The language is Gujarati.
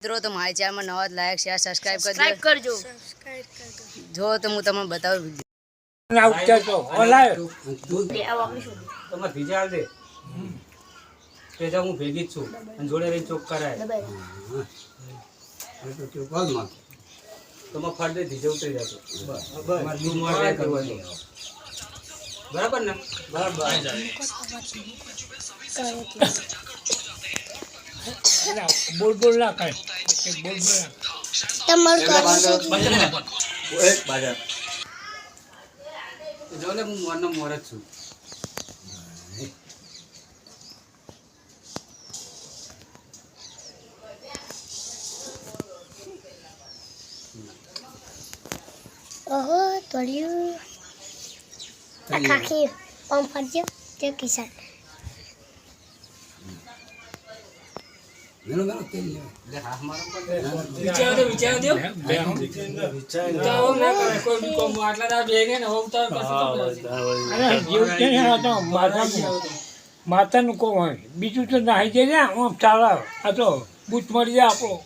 મિત્રો તો મારી ચેનલમાં નવા લાઈક શેર સબસ્ક્રાઇબ કરજો જો તો હું તમને બતાવું વિડીયો હું ભેગી જ છું અને જોડે રહી ચોક કરાય તો ફરદે ધીજે ઉતરી જતો બરાબર ને બરાબર બોલ બોલ ના કઈ બોલ બોલ જોલે હું મોરનો મોર જ છું ઓહો તોડ્યું ખાખી પંપ ફરજો તે કિસાન માતાનું કોમ હોય બીજું તો નાહી જાય ને આમ ચાલે આ તો બૂટ મળી જાય આપણો